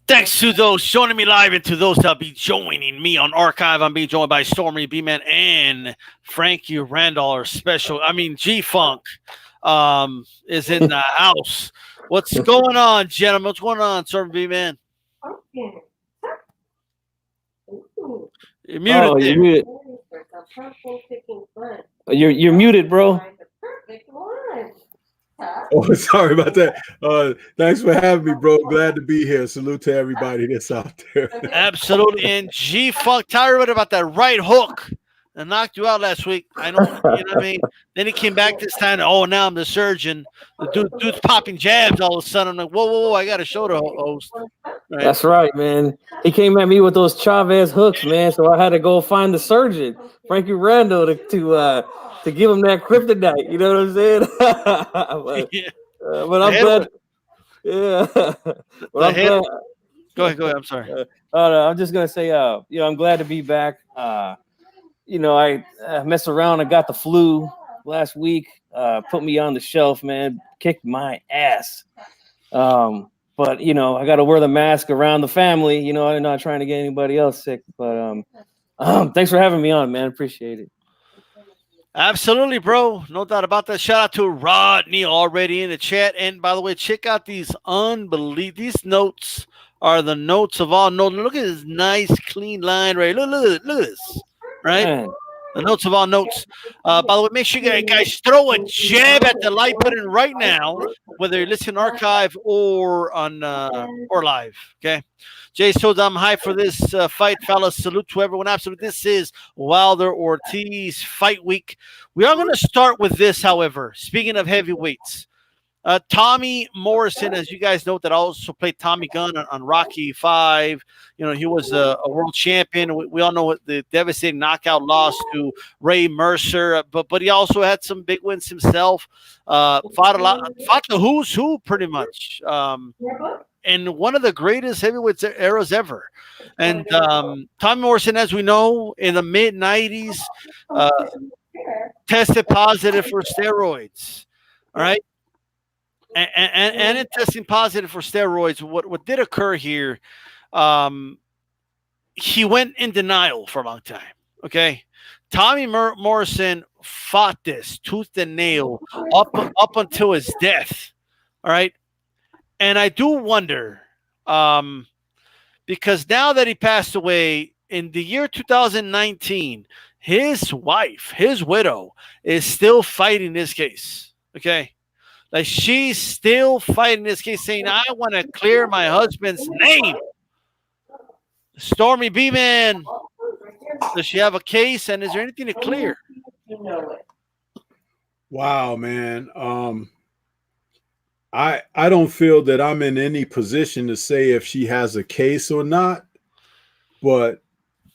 Thanks to those joining me live and to those that'll be joining me on archive. I'm being joined by Stormy B-Man and Frankie Randall, our special. G-Funk is in the house. What's going on, gentlemen? What's going on, Stormy B-Man? You're muted Oh, you're there. muted. You're muted, bro. Oh, sorry about that. Thanks for having me, bro. Glad to be here. Salute to everybody that's out there. Absolutely. And G-Funk, tell everybody about that right hook that knocked you out last week. I know, you know what I mean? Then he came back this time. Oh, now I'm the surgeon. The dude's popping jabs all of a sudden. I'm like, whoa, I got to show the host. Right. That's right, man. He came at me with those Chavez hooks, man. So I had to go find the surgeon, Frankie Randall, to give him that kryptonite. You know what I'm saying? but I'm glad. Yeah. But I'm glad. Go ahead. I'm sorry. I'm just gonna say, I'm glad to be back. I messed around. I got the flu last week. Put me on the shelf, man. Kicked my ass. But I got to wear the mask around the family. I'm not trying to get anybody else sick. But thanks for having me on, man. Appreciate it. Absolutely, bro. No doubt about that. Shout out to Rodney already in the chat. And by the way, check out these These notes are the notes of all notes. Look at this nice, clean line right. Look at this. Right? Man. The notes of all notes. By the way, make sure you guys throw a jab at the light button right now, whether you're listening archive or on or live. Okay. Jay Soda, I'm hyped for this fight, fellas. Salute to everyone. Absolutely. This is Wilder Ortiz Fight Week. We are going to start with this, however. Speaking of heavyweights, Tommy Morrison, as you guys know, that also played Tommy Gunn on Rocky V. He was a world champion. We all know the devastating knockout loss to Ray Mercer, but he also had some big wins himself. Fought the who's who pretty much. And one of the greatest heavyweight eras ever. And Tommy Morrison, as we know, in the mid-90s, tested positive for steroids. All right. And in testing positive for steroids, what did occur here, he went in denial for a long time. Okay. Tommy Morrison fought this tooth and nail up until his death. All right. And I do wonder, because now that he passed away in the year 2019, his wife, his widow, is still fighting this case. Okay. Like, she's still fighting this case, saying, I want to clear my husband's name. Stormy B-Man, does she have a case, and is there anything to clear? Wow, man. I don't feel that I'm in any position to say if she has a case or not, but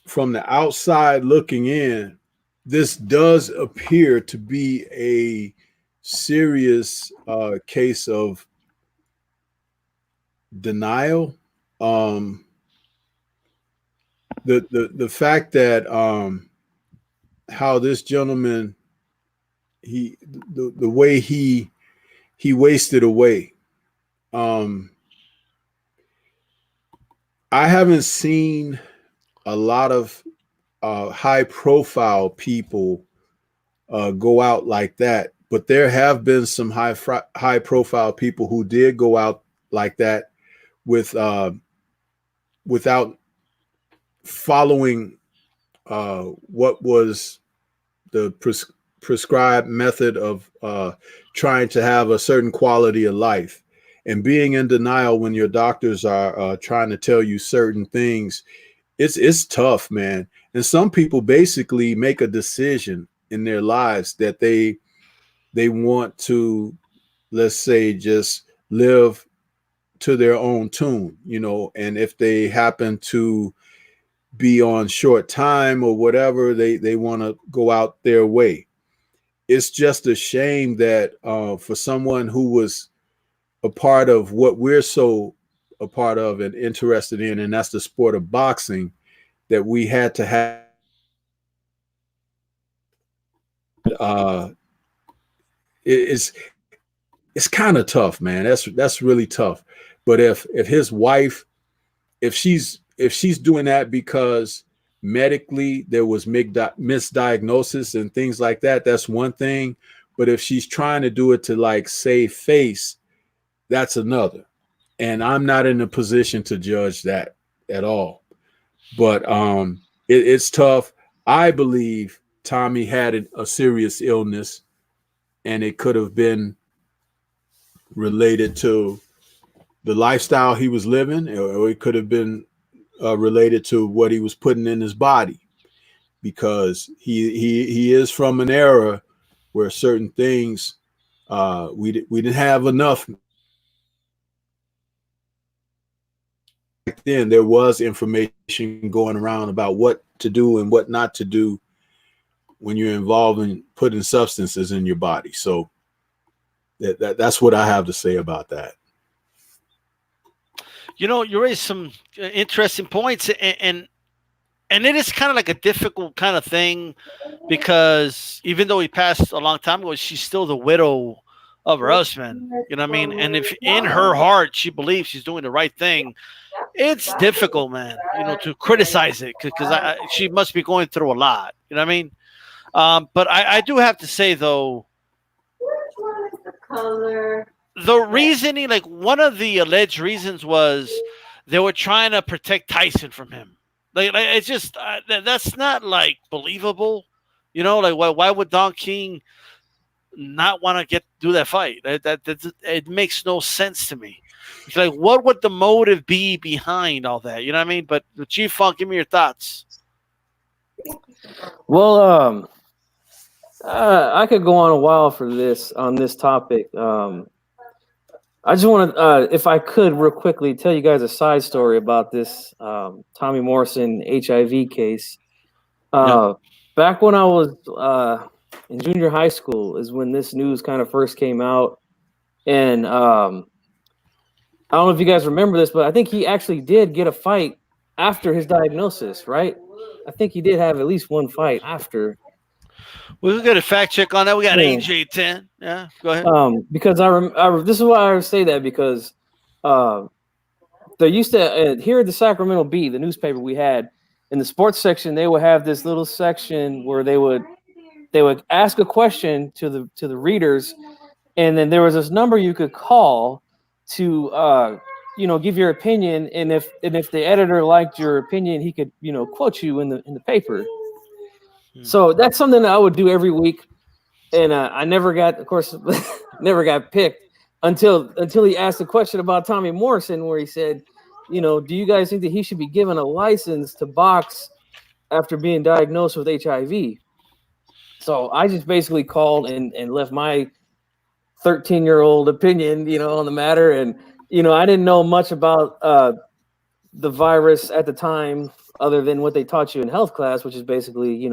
from the outside looking in, this does appear to be a serious case of denial. The fact that how this gentleman, the way he wasted away. I haven't seen a lot of high profile people go out like that, but there have been some high profile people who did go out like that with without following what was the prescribed method of trying to have a certain quality of life, and being in denial when your doctors are trying to tell you certain things. It's tough, man. And some people basically make a decision in their lives that they want to, let's say, just live to their own tune, and if they happen to be on short time or whatever, they want to go out their way. It's just a shame that for someone who was a part of what we're so a part of and interested in, and that's the sport of boxing, that we had to have it's it's kind of tough, man. That's really tough. But if his wife, if she's doing that because medically there was misdiagnosis and things like that, that's one thing. But if she's trying to do it to like save face, that's another. And I'm not in a position to judge that at all. But it's tough. I believe Tommy had a serious illness, and it could have been related to the lifestyle he was living, or it could have been related to what he was putting in his body, because he is from an era where certain things we didn't have enough. Back then, there was information going around about what to do and what not to do when you're involved in putting substances in your body. So that's what I have to say about that. You know, you raised some interesting points, and it is kind of like a difficult kind of thing, because even though he passed a long time ago, she's still the widow of her husband. You know what I mean? And if in her heart she believes she's doing the right thing, it's difficult, man. You know, to criticize it, because she must be going through a lot. You know what I mean? But I do have to say, though, which one is the color? The reasoning, like one of the alleged reasons, was they were trying to protect Tyson from him. Like it's just that's not like believable, you know. Like why would Don King not want to do that fight? That it makes no sense to me. It's like, what would the motive be behind all that? You know what I mean? But Chief Funk, give me your thoughts. Well, I could go on a while on this topic. I just want to, if I could, real quickly, tell you guys a side story about this Tommy Morrison HIV case. Back when I was in junior high school is when this news kind of first came out. And I don't know if you guys remember this, but I think he actually did get a fight after his diagnosis, right? I think he did have at least one fight after. We'll get a fact check on that. We got AJ10. Yeah, go ahead. Because this is why I say that, because they used to here at the Sacramento Bee, the newspaper we had, in the sports section, they would have this little section where they would ask a question to the readers, and then there was this number you could call to give your opinion, and if the editor liked your opinion, he could quote you in the paper. So that's something that I would do every week, and I never got, of course, never got picked until he asked a question about Tommy Morrison, where he said, do you guys think that he should be given a license to box after being diagnosed with HIV? So I just basically called and left my 13-year-old opinion, on the matter, and I didn't know much about the virus at the time, other than what they taught you in health class, which is basically,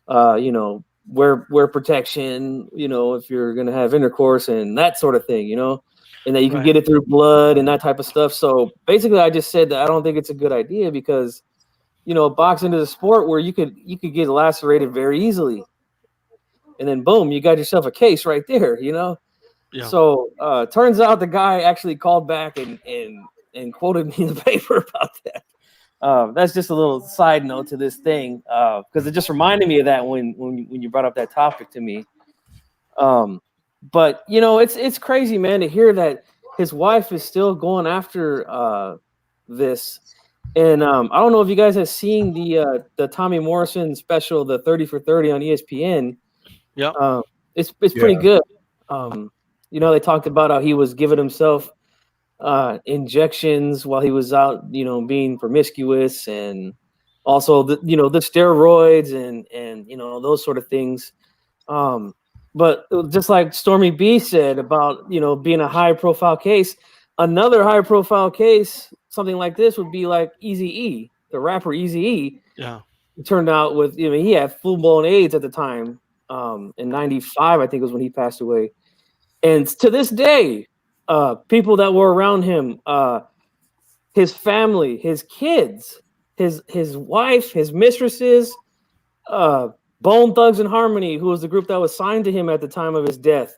wear protection, if you're going to have intercourse and that sort of thing, and that you can get it through blood and that type of stuff. So basically I just said that I don't think it's a good idea, because, boxing is a sport where you could get lacerated very easily. And then boom, you got yourself a case right there, Yeah. So turns out the guy actually called back and quoted me in the paper about that. That's just a little side note to this thing, because it just reminded me of that when you brought up that topic to me. But it's crazy, man, to hear that his wife is still going after this. And I don't know if you guys have seen the Tommy Morrison special, the 30 for 30 on ESPN. Yeah, it's pretty good. They talked about how he was giving himself injections while he was out, being promiscuous, and also the steroids and those sort of things. But just like Stormy B said about, being a high profile case, another high profile case, something like this would be like Eazy-E, the rapper Eazy-E. Yeah. It turned out with, he had full blown AIDS at the time. In 95, I think was when he passed away. And to this day, people that were around him, his family, his kids, his wife, his mistresses, Bone Thugs and Harmony, who was the group that was signed to him at the time of his death,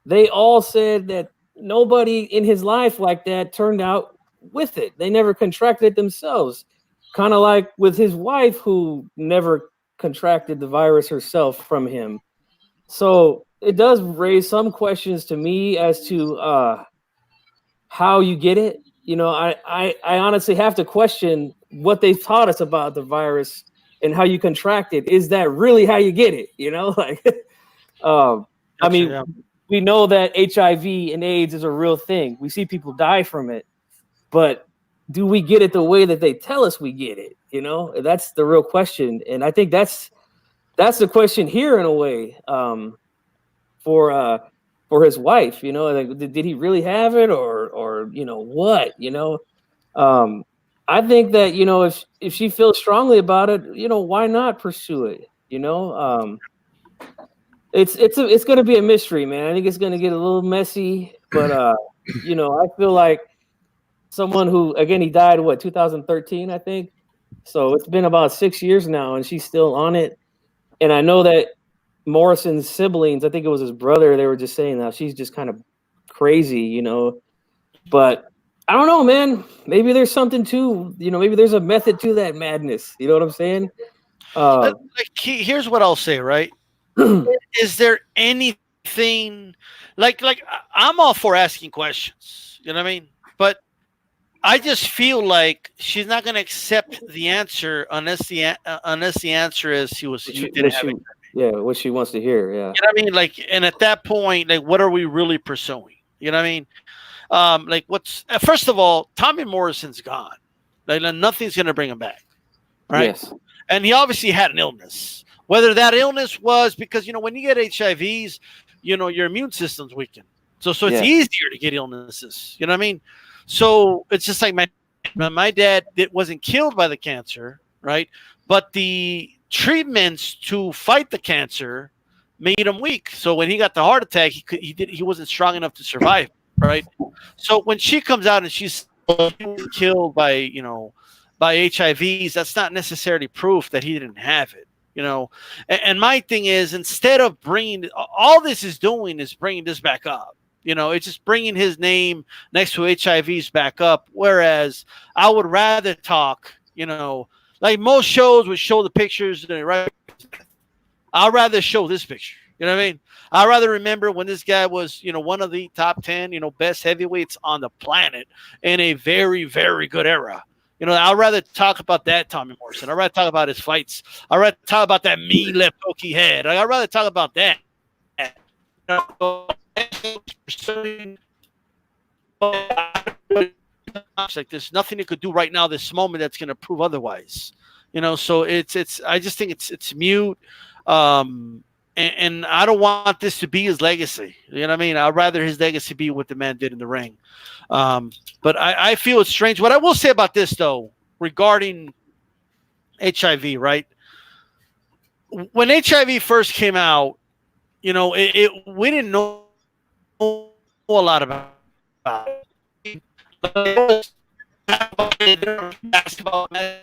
they all said that nobody in his life like that turned out with it. They never contracted it themselves. Kind of like with his wife, who never contracted the virus herself from him. So it does raise some questions to me as to how you get it. You know, I honestly have to question what they've taught us about the virus and how you contract it. Is that really how you get it? You know, like, I mean, we know that HIV and AIDS is a real thing. We see people die from it, but do we get it the way that they tell us we get it? You know, that's the real question. And I think that's the question here in a way, for his wife, you know, like, did he really have it or, you know, what, you know? I think that, you know, if she feels strongly about it, you know, why not pursue it? You know, it's going to be a mystery, man. I think it's going to get a little messy, but, you know, I feel like someone who, again, he died, 2013, I think. So it's been about 6 years now and she's still on it. And I know that Morrison's siblings, I think it was his brother, they were just saying that she's just kind of crazy, you know, but I don't know, man. Maybe there's something to, you know, maybe there's a method to that madness. You know what I'm saying? Here's what I'll say, right? Is there anything like I'm all for asking questions, you know what I mean? But I just feel like she's not going to accept the answer unless the answer is you didn't have it. Yeah, what she wants to hear. Yeah, you know what I mean? Like, and at that point, like, what are we really pursuing? You know what I mean? Like, first of all, Tommy Morrison's gone. Like, nothing's going to bring him back, right? Yes. And he obviously had an illness. Whether that illness was because, you know, when you get HIVs, you know, your immune system's weakened. So it's easier to get illnesses. You know what I mean? So it's just like my dad wasn't killed by the cancer, right? But the treatments to fight the cancer made him weak. So when he got the heart attack, he wasn't strong enough to survive, right? So when she comes out and she's killed by HIVs, that's not necessarily proof that he didn't have it, you know. And my thing is, instead of bringing all this is doing is bringing this back up. You know, it's just bringing his name next to HIVs back up. Whereas I would rather talk, you know, like most shows would show the pictures, right? I'd rather show this picture. You know what I mean? I'd rather remember when this guy was, you know, one of the top 10, you know, best heavyweights on the planet in a very, very good era. You know, I'd rather talk about that Tommy Morrison. I'd rather talk about his fights. I'd rather talk about that mean left hook he had. I'd rather talk about that. Like there's nothing it could do right now, this moment, that's going to prove otherwise. You know, so it's. I just think it's mute. And I don't want this to be his legacy. You know what I mean? I'd rather his legacy be what the man did in the ring. But I feel it's strange. What I will say about this, though, regarding HIV, right? When HIV first came out, you know, we didn't know a lot about it. Basketball, I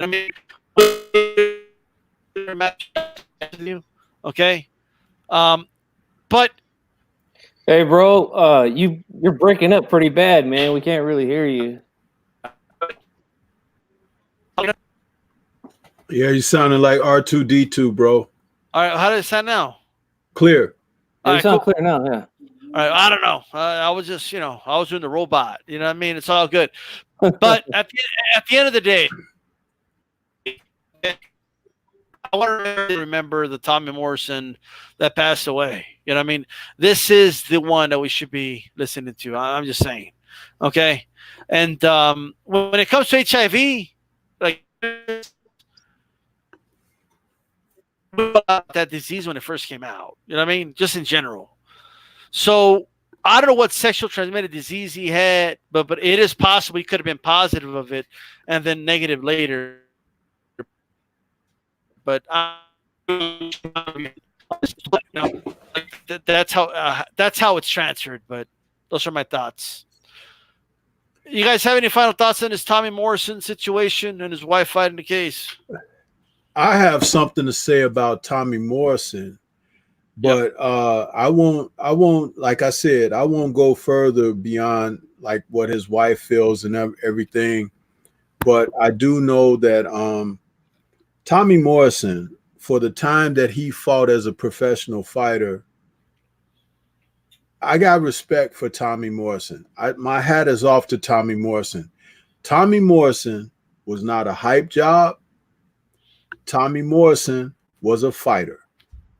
mean, okay, but hey, bro, you're breaking up pretty bad, man. We can't really hear you. Yeah, you sounding like R2D2, bro. All right, how does it sound now? Clear. You sound clear now, yeah. All right, I don't know. I was just, you know, I was doing the robot. You know what I mean? It's all good. But at the end of the day, I want to remember the Tommy Morrison that passed away. You know what I mean? This is the one that we should be listening to. I'm just saying. Okay? And when it comes to HIV, like that disease when it first came out. You know what I mean? Just in general. So I don't know what sexual transmitted disease he had, but it is possible he could have been positive of it and then negative later. But that's how it's transferred. But those are my thoughts. You guys have any final thoughts on this Tommy Morrison situation and his wife fighting the case? I have something to say about Tommy Morrison. But I won't like I said, I won't go further beyond like what his wife feels and everything. But I do know that Tommy Morrison, for the time that he fought as a professional fighter, I got respect for Tommy Morrison. My hat is off to Tommy Morrison. Tommy Morrison was not a hype job. Tommy Morrison was a fighter.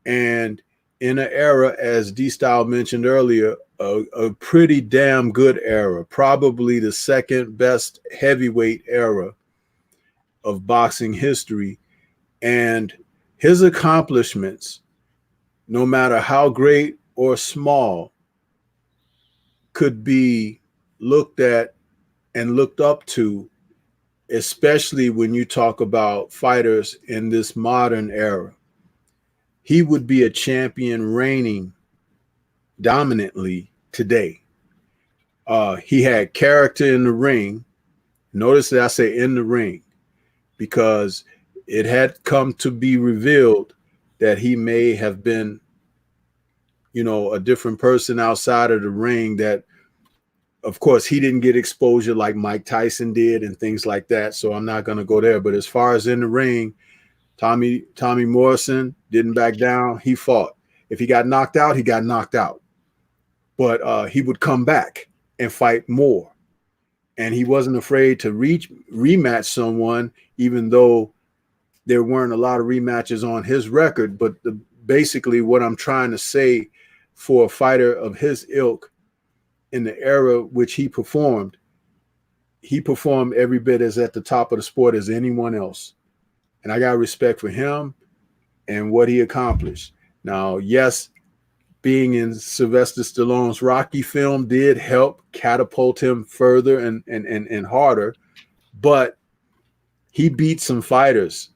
And in an era, as D-Style mentioned earlier, a pretty damn good era, probably the second best heavyweight era of boxing history. And his accomplishments, no matter how great or small, could be looked at and looked up to, especially when you talk about fighters in this modern era. He would be a champion reigning dominantly today. He had character in the ring. Notice that I say in the ring, because it had come to be revealed that he may have been, a different person outside of the ring that, of course, he didn't get exposure like Mike Tyson did and things like that. So I'm not going to go there. But as far as in the ring, Tommy Morrison didn't back down. He fought. If he got knocked out, he got knocked out. But he would come back and fight more. And he wasn't afraid to rematch someone, even though there weren't a lot of rematches on his record. But basically what I'm trying to say, for a fighter of his ilk in the era which he performed every bit as at the top of the sport as anyone else. And I got respect for him and what he accomplished. Now, yes, being in Sylvester Stallone's Rocky film did help catapult him further and harder, but he beat some fighters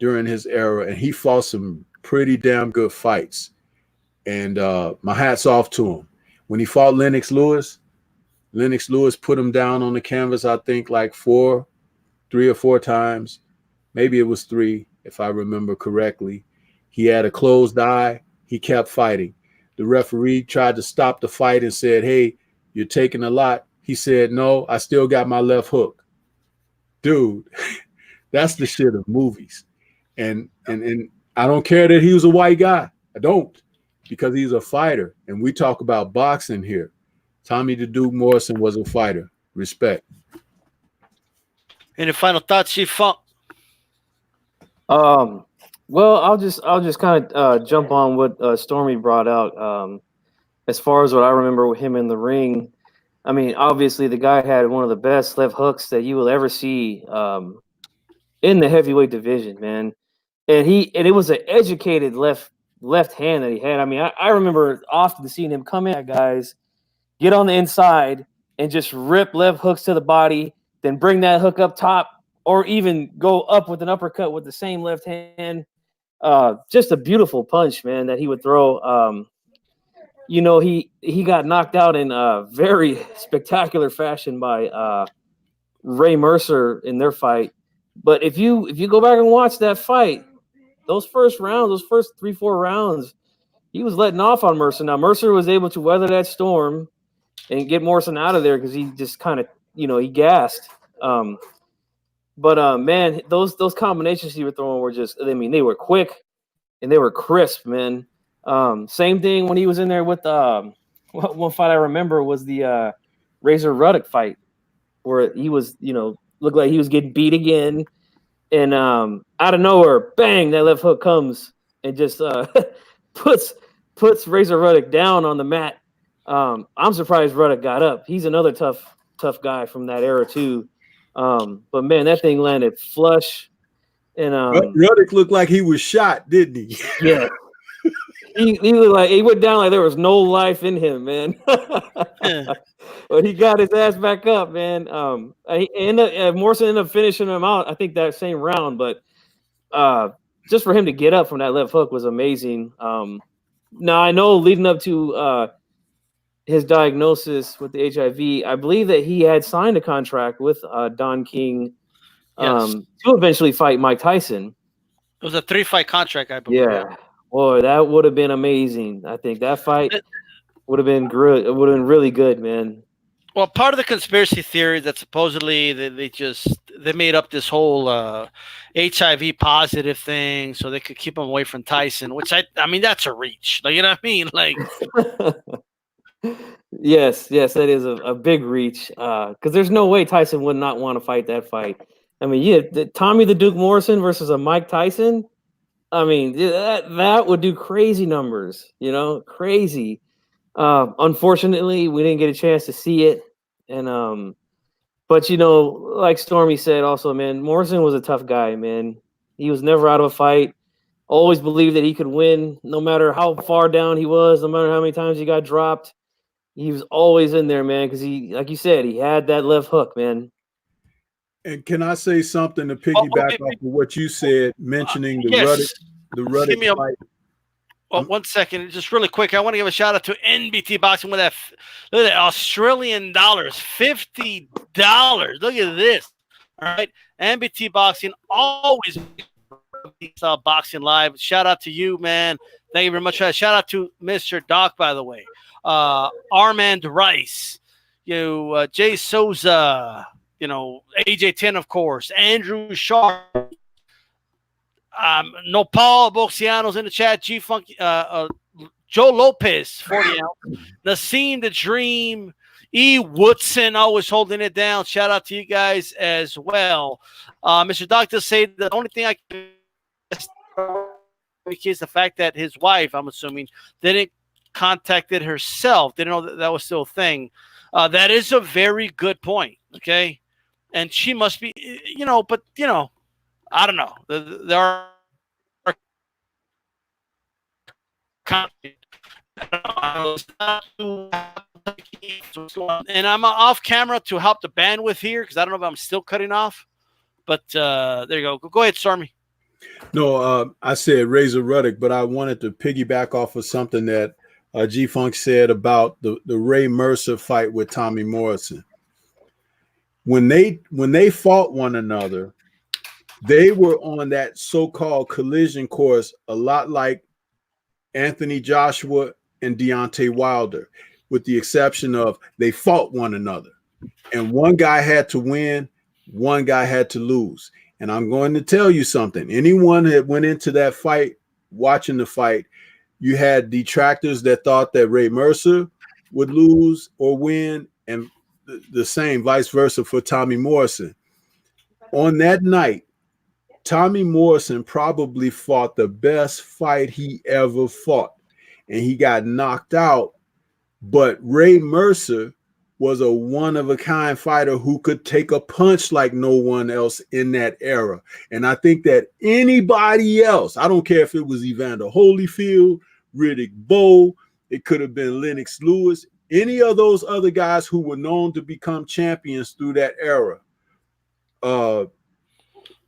during his era, and he fought some pretty damn good fights. And my hat's off to him. When he fought Lennox Lewis put him down on the canvas, I think like 3 or 4 times. Maybe it was 3, if I remember correctly. He had a closed eye. He kept fighting. The referee tried to stop the fight and said, "Hey, you're taking a lot." He said, "No, I still got my left hook." Dude, that's the shit of movies. And I don't care that he was a white guy. I don't, because he's a fighter. And we talk about boxing here. Tommy the Duke Morrison was a fighter. Respect. Any final thoughts, Chief Funk? Well, I'll just kind of jump on what Stormy brought out. As far as what I remember with him in the ring, I mean, obviously the guy had one of the best left hooks that you will ever see in the heavyweight division, man. And it was an educated left hand that he had. I mean, I remember often seeing him come in at guys, get on the inside, and just rip left hooks to the body, then bring that hook up top, or even go up with an uppercut with the same left hand. Just a beautiful punch, man, that he would throw. He got knocked out in a very spectacular fashion by Ray Mercer in their fight. But if you go back and watch that fight, those first 3-4 rounds, he was letting off on Mercer. Now, Mercer was able to weather that storm and get Morrison out of there because he just kind of, he gassed. But man, those combinations he was throwing were just, I mean, they were quick and they were crisp, man. Same thing when he was in there with one fight I remember was the Razor Ruddock fight, where he was, looked like he was getting beat again, and out of nowhere, bang, that left hook comes and just puts Razor Ruddock down on the mat. I'm surprised Ruddock got up. He's another tough guy from that era too. But man, that thing landed flush, and Ruddock looked like he was shot, didn't he? Yeah. He looked like he went down like there was no life in him, man. But he got his ass back up, man. Morrison ended up finishing him out, I think, that same round. But just for him to get up from that left hook was amazing. Now, I know leading up to his diagnosis with the HIV, I believe that he had signed a contract with Don King to eventually fight Mike Tyson. It was a 3-fight contract, I believe. Yeah. Boy, that would have been amazing. I think that fight would have been good. It would have been really good, man. Well, part of the conspiracy theory that supposedly they made up this whole HIV positive thing so they could keep him away from Tyson, which I mean that's a reach. Like, you know what I mean? Like, Yes, that is a big reach. Because there's no way Tyson would not want to fight that fight. I mean, yeah, Tommy the Duke Morrison versus a Mike Tyson. I mean, that would do crazy numbers. Crazy. Unfortunately, we didn't get a chance to see it, and but like Stormy said, also, man, Morrison was a tough guy, man. He was never out of a fight. Always believed that he could win, no matter how far down he was, no matter how many times he got dropped. He was always in there, man, because he, like you said, he had that left hook, man. And can I say something to piggyback off of what you said, mentioning the yes. Ruddock fight? Well, 1 second, just really quick. I want to give a shout out to NBT Boxing with that. Look at that, Australian dollars, $50. Look at this. All right, NBT Boxing always boxing live. Shout out to you, man. Thank you very much. Shout out to Mr. Doc, by the way. Armand Rice, Jay Souza, AJ10, of course, Andrew Sharp. Nopal Boxiano's in the chat. G-Funk, Joe Lopez, 40 ounce. Nassim the Dream. E. Woodson always holding it down. Shout out to you guys as well. Mr. Doctor said the only thing I can is the fact that his wife, I'm assuming, didn't contacted herself. Didn't know that was still a thing. That is a very good point. Okay. And she must be, but I don't know. There are and I'm off camera to help the bandwidth here because I don't know if I'm still cutting off. But there you go. Go ahead, Stormy. No, I said Razor Ruddock, but I wanted to piggyback off of something that G-Funk said about the Ray Mercer fight with Tommy Morrison. When they fought one another, they were on that so-called collision course a lot like Anthony Joshua and Deontay Wilder, with the exception of they fought one another. And one guy had to win, one guy had to lose. And I'm going to tell you something. Anyone that went into that fight, watching the fight, you had detractors that thought that Ray Mercer would lose or win, and the same, vice versa for Tommy Morrison. On that night, Tommy Morrison probably fought the best fight he ever fought, and he got knocked out. But Ray Mercer was a one-of-a-kind fighter who could take a punch like no one else in that era. And I think that anybody else, I don't care if it was Evander Holyfield, Riddick Bowe, it could have been Lennox Lewis, any of those other guys who were known to become champions through that era.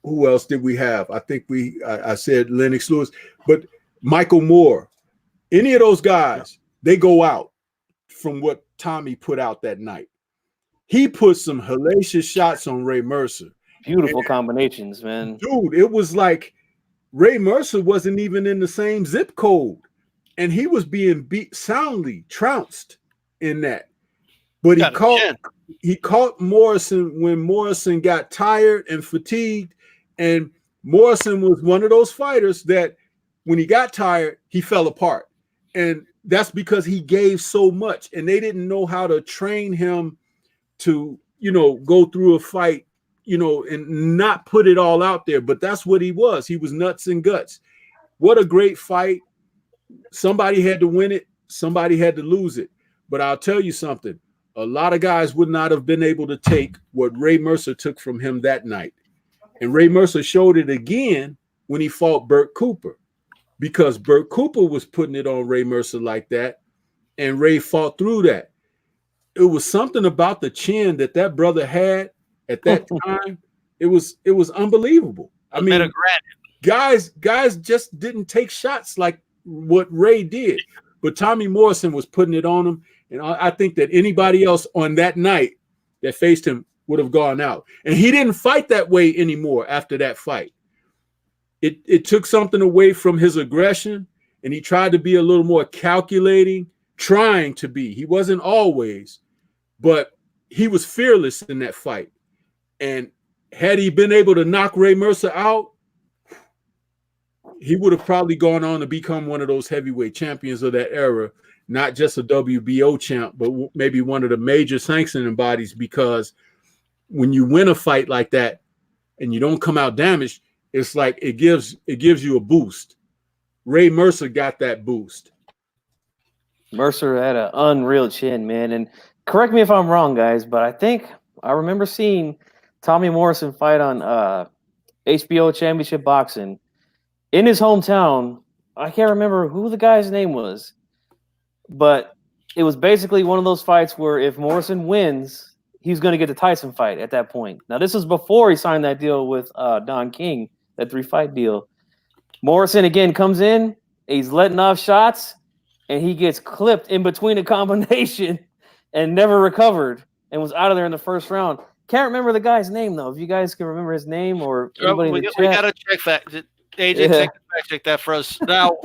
Who else did we have? I think I said Lennox Lewis, but Michael Moore, any of those guys, they go out from what Tommy put out that night. He put some hellacious shots on Ray Mercer. Beautiful combinations, man. Dude, it was like Ray Mercer wasn't even in the same zip code, and he was being beat soundly, trounced in that. But he caught Morrison when Morrison got tired and fatigued, and Morrison was one of those fighters that when he got tired, he fell apart. And that's because he gave so much, and they didn't know how to train him to, go through a fight, and not put it all out there. But that's what he was. He was nuts and guts. What a great fight. Somebody had to win it. Somebody had to lose it. But I'll tell you something. A lot of guys would not have been able to take what Ray Mercer took from him that night. And Ray Mercer showed it again when he fought Burt Cooper, because Burt Cooper was putting it on Ray Mercer like that, and Ray fought through that. It was something about the chin that brother had at that time. It was unbelievable. I mean, guys just didn't take shots like what Ray did, but Tommy Morrison was putting it on him, and I think that anybody else on that night that faced him would have gone out. And he didn't fight that way anymore after that fight. It took something away from his aggression, and he tried to be a little more calculating, trying to be. He wasn't always, but he was fearless in that fight. And had he been able to knock Ray Mercer out, he would have probably gone on to become one of those heavyweight champions of that era, not just a WBO champ, but maybe one of the major sanctioning bodies, because when you win a fight like that and you don't come out damaged, it's like it gives you a boost. Ray Mercer got that boost. Mercer had an unreal chin, man. And correct me if I'm wrong, guys, but I think I remember seeing Tommy Morrison fight on HBO Championship Boxing in his hometown. I can't remember who the guy's name was, but it was basically one of those fights where if Morrison wins, he's going to get the Tyson fight at that point. Now, this was before he signed that deal with Don King, that 3-fight deal. Morrison, again, comes in, he's letting off shots, and he gets clipped in between a combination and never recovered and was out of there in the first round. Can't remember the guy's name, though. If you guys can remember his name or anybody in the chat. We got to check that. AJ, check that for us. Now,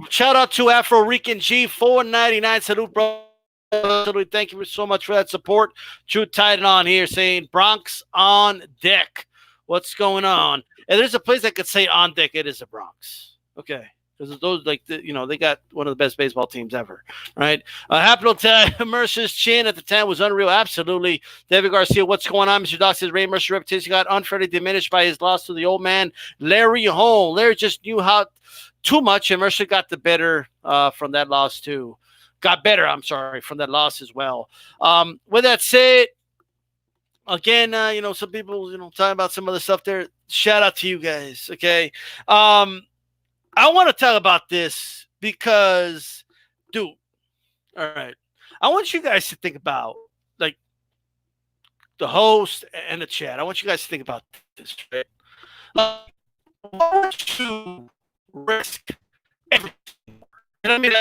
shout out to Afro Rican G, $4.99. Salute, bro. Salute. Thank you so much for that support. True Titan on here saying Bronx on deck. What's going on? And there's a place that could say on deck. It is the Bronx. Okay. Because those, they got one of the best baseball teams ever, right? Happy to Mercer's chin at the time was unreal. Absolutely. David Garcia, what's going on? Mr. Doc says Ray Mercer's reputation got unfairly diminished by his loss to the old man, Larry Holm. Larry just knew how too much, and Mercer got the better from that loss, too. Got better, from that loss as well. With that said, again, some people, talking about some other stuff there. Shout out to you guys, okay? I want to talk about this because, dude, all right. I want you guys to think about, like, the host and the chat. I want you guys to think about this, right? Like, what would you risk everything? You know what I mean?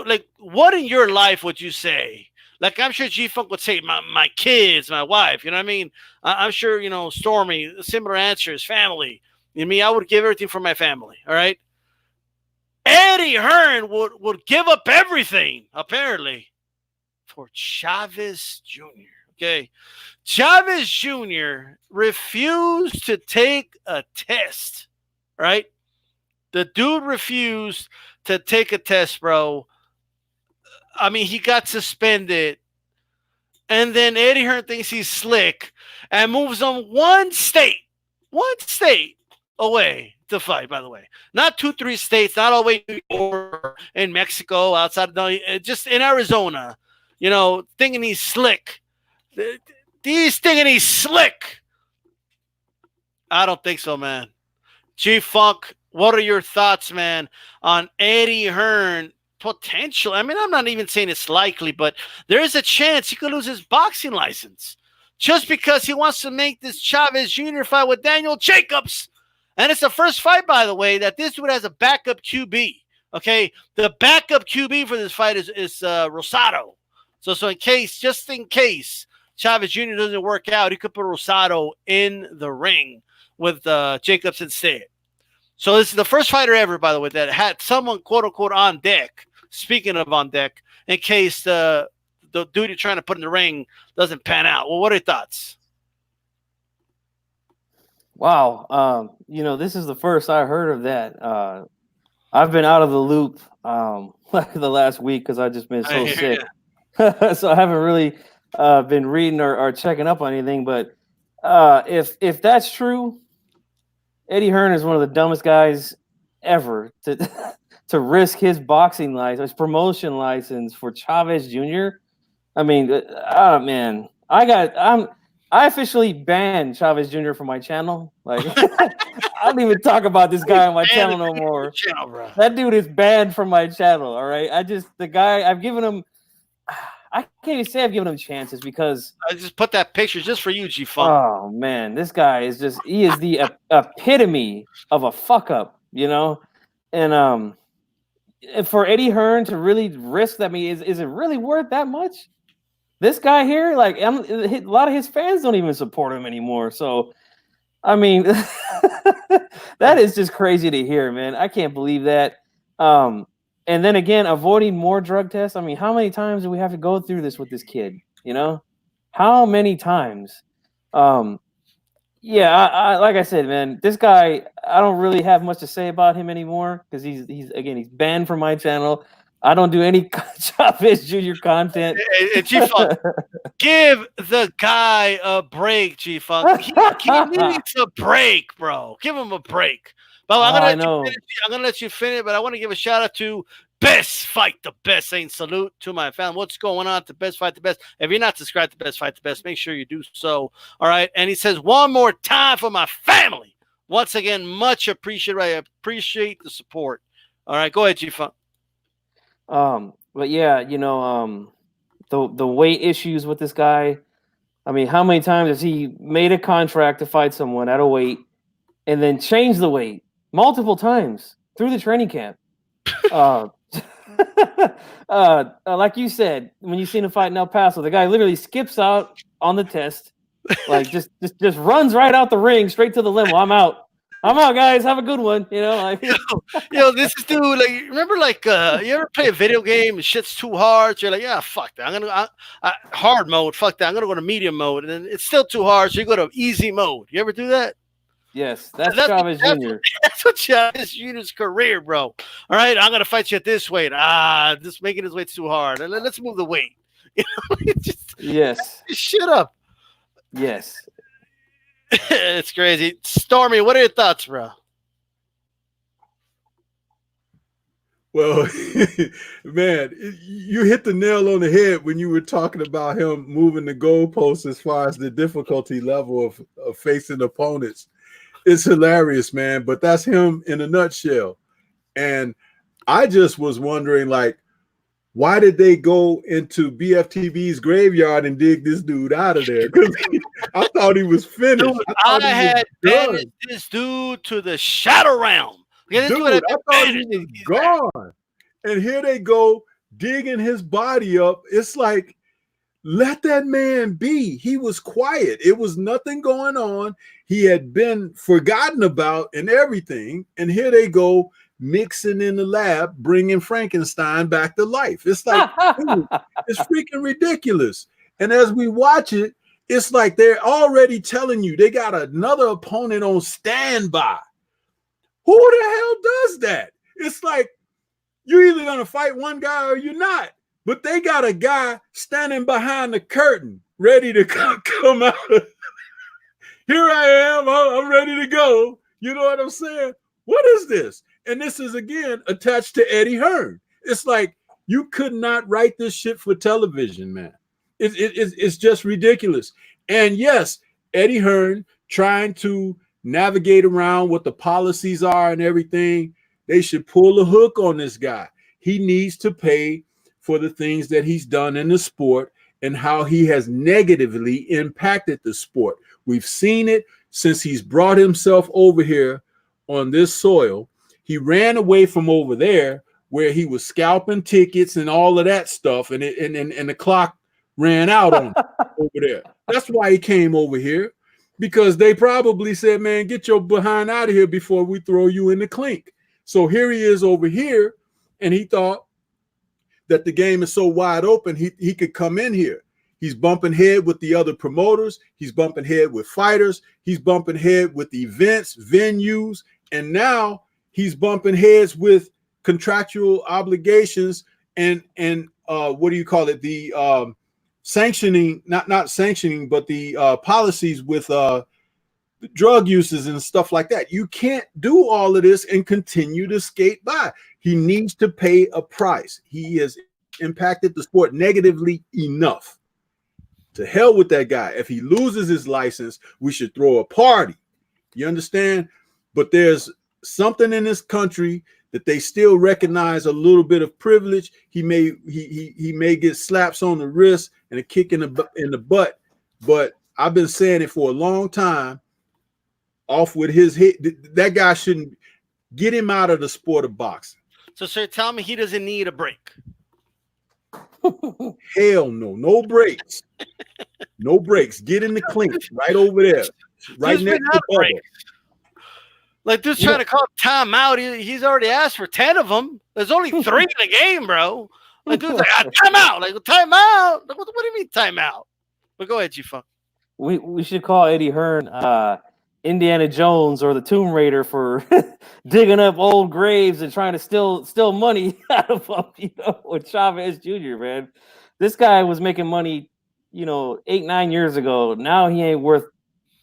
Like, what in your life would you say? Like, I'm sure G-Funk would say, my kids, my wife, you know what I mean? I'm sure, Stormy, similar answers, family. You know me, I would give everything for my family, all right? Eddie Hearn would give up everything, apparently, for Chavez Jr., okay? Chavez Jr. refused to take a test, right? The dude refused to take a test, bro. I mean, he got suspended. And then Eddie Hearn thinks he's slick and moves on one state away to fight, by the way. Not 2-3 states, not all the way to New York, in Mexico, outside, no, just in Arizona, thinking he's slick. He's thinking he's slick. I don't think so, man. G-Funk, what are your thoughts, man, on Eddie Hearn potential? I mean, I'm not even saying it's likely, but there is a chance he could lose his boxing license just because he wants to make this Chavez Jr. fight with Daniel Jacobs. And it's the first fight, by the way, that this dude has a backup QB. Okay, the backup QB for this fight is Rosado. So just in case Chavez Jr. doesn't work out, he could put Rosado in the ring with Jacobs instead. So this is the first fighter ever, by the way, that had someone quote unquote on deck. Speaking of on deck, in case the dude you're trying to put in the ring doesn't pan out. Well, what are your thoughts? Wow. This is the first I heard of that. I've been out of the loop the last week because I've just been so sick. So I haven't really been reading or checking up on anything. But if that's true, Eddie Hearn is one of the dumbest guys ever to risk his boxing license, his promotion license for Chavez Jr. I mean, man, I officially banned Chavez Jr. from my channel. Like, I don't even talk about this guy on my channel no more. That dude is banned from my channel. All right. I've given him, I can't even say I've given him chances because I just put that picture just for you, G-Funk. Oh man, this guy is he is the epitome of a fuck up, and for Eddie Hearn to really risk that, is it really worth that much? This guy here, like, a lot of his fans don't even support him anymore. So, I mean, that is just crazy to hear, man. I can't believe that. And then again, avoiding more drug tests. I mean, how many times do we have to go through this with this kid? You know, how many times? Yeah, I like I said, man, this guy, I don't really have much to say about him anymore because he's banned from my channel. I don't do any Chavez Jr. content. Hey, G-Funk, give the guy a break, G-Funk. He needs a break, bro. Give him a break. But I'm gonna let you finish, but I want to give a shout out to Best Fight the Best. Saying salute to my family. What's going on to Best Fight the Best? If you're not subscribed to Best Fight the Best, make sure you do so. All right. And he says, one more time for my family. Once again, much appreciated. I appreciate the support. All right, go ahead, G-Funk. But yeah, you know, the weight issues with this guy. I mean, how many times has he made a contract to fight someone at a weight and then changed the weight multiple times through the training camp? Like you said, when you seen him fight in El Paso, the guy literally skips out on the test, like just runs right out the ring, straight to the limo. I'm out, guys. Have a good one. You know, like this is dude. Like, remember, like, you ever play a video game and shit's too hard? So you're like, yeah, fuck that. I'm gonna hard mode. Fuck that. I'm gonna go to medium mode, and then it's still too hard. So you go to easy mode. You ever do that? Yes, that's Chavez Jr. That's what Chavez Jr.'s career, bro. All right, I'm gonna fight you at this weight. Just making his weight too hard. And let's move the weight. You know, yes. Shut up. Yes. It's crazy. Stormy, what are your thoughts, bro? Well, man, you hit the nail on the head when you were talking about him moving the goalposts as far as the difficulty level of facing opponents. It's hilarious, man, but that's him in a nutshell. And I just was wondering, like, why did they go into BFTV's graveyard and dig this dude out of there? Because I thought he was finished. Dude, I had banished this dude to the shadow realm. Dude, I thought he was gone. And here they go digging his body up. It's like, let that man be. He was quiet. It was nothing going on. He had been forgotten about and everything. And here they go mixing in the lab, bringing Frankenstein back to life. It's like, dude, it's freaking ridiculous. And as we watch it, it's like they're already telling you they got another opponent on standby. Who the hell does that? It's like you're either going to fight one guy or you're not. But they got a guy standing behind the curtain, ready to come out. Here I am. I'm ready to go. You know what I'm saying? What is this? And this is, again, attached to Eddie Hearn. It's like you could not write this shit for television, man. It's just ridiculous. And yes, Eddie Hearn trying to navigate around what the policies are and everything. They should pull a hook on this guy. He needs to pay for the things that he's done in the sport and how he has negatively impacted the sport. We've seen it since he's brought himself over here on this soil. He ran away from over there where he was scalping tickets and all of that stuff, and the clock ran out on him over there. That's why he came over here, because they probably said, man, get your behind out of here before we throw you in the clink. So here he is over here, and he thought that the game is so wide open, he could come in here. He's bumping head with the other promoters. He's bumping head with fighters. He's bumping head with events, venues, and now he's bumping heads with contractual obligations and what do you call it? The sanctioning, not sanctioning, but the policies with drug uses and stuff like that. You can't do all of this and continue to skate by. He needs to pay a price. He has impacted the sport negatively enough. To hell with that guy. If he loses his license, we should throw a party. You understand? But there's something in this country that they still recognize a little bit of privilege. He may get slaps on the wrist and a kick in the butt. But I've been saying it for a long time. Off with his hit. That guy shouldn't get him out of the sport of boxing. So, sir, tell me he doesn't need a break. Hell no. No breaks. No breaks. Get in the clink right over there. Right next to Bubba. Like, dude's trying to call timeout. He's already asked for 10 of them. There's only 3 in the game, bro. Like, dude's like, timeout. Like, timeout. Like, what do you mean timeout? But go ahead, G-Funk. We should call Eddie Hearn Indiana Jones or the Tomb Raider for digging up old graves and trying to steal money out of them, with Chavez Jr., man. This guy was making money, 8-9 years ago. Now he ain't worth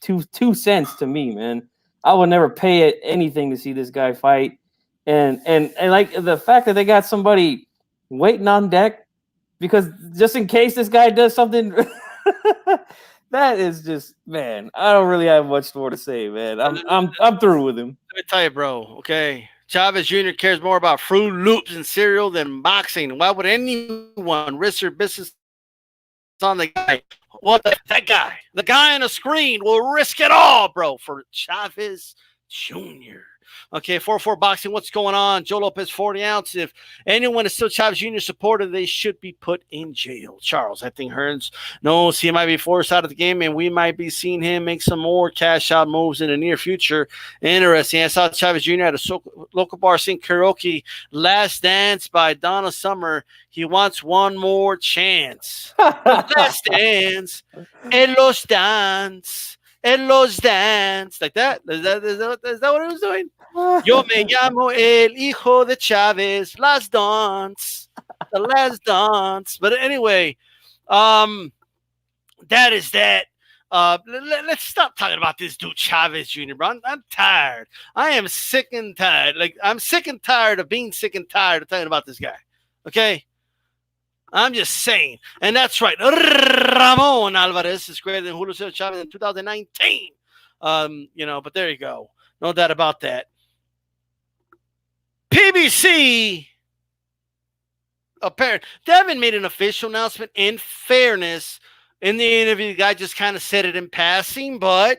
two cents to me, man. I would never pay anything to see this guy fight. And like the fact that they got somebody waiting on deck because just in case this guy does something that is just, man, I don't really have much more to say, man. I'm through with him. Let me tell you, bro, okay? Chavez Jr. cares more about Fruit Loops and cereal than boxing. Why would anyone risk their business on the guy? What that guy? The guy on the screen will risk it all, bro, for Chavez Jr. Okay, 4-4 boxing. What's going on? Joe Lopez, 40 ounce. If anyone is still Chavez Jr. supporter, they should be put in jail. Charles, I think Hearns knows he might be forced out of the game, and we might be seeing him make some more cash out moves in the near future. Interesting. I saw Chavez Jr. at a local bar sing karaoke, Last Dance by Donna Summer. He wants one more chance. Last Dance. En los dance. En los dance. Like that? Is that what he was doing? Yo me llamo el hijo de Chavez. Last dance. The last dance. But anyway, that is that. Let's stop talking about this dude Chavez Jr., bro. I'm tired. I am sick and tired. Like, I'm sick and tired of being sick and tired of talking about this guy. Okay? I'm just saying. And that's right. Ramon Alvarez is greater than Julio Cesar Chavez in 2019. But there you go. No doubt about that. PBC, apparently, they haven't made an official announcement. In fairness, in the interview, the guy just kind of said it in passing, but